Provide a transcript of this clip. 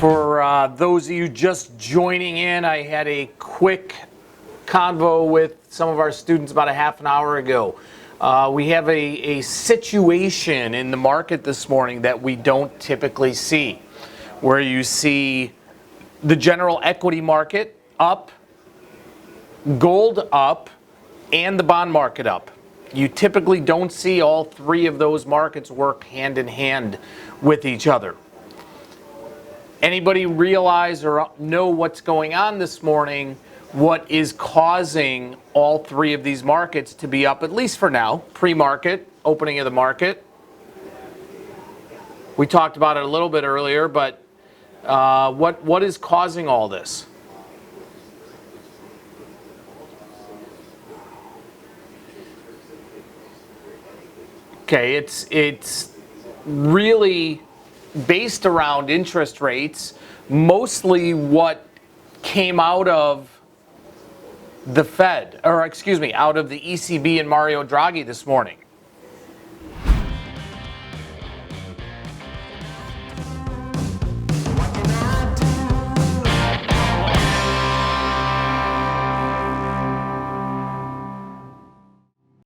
For those of you just joining in, I had a quick convo with some of our students about a half an hour ago. We have a situation in the market this morning that we don't typically see, where you see the general equity market up, gold up, and the bond market up. You typically don't see all three of those markets work hand in hand with each other. Anybody realize or know what's going on this morning? What is causing all three of these markets to be up, at least for now, pre-market, opening of the market? We talked about it a little bit earlier, but what is causing all this? Okay, it's really based around interest rates, mostly what came out of the Fed, or excuse me, out of the ECB and Mario Draghi this morning.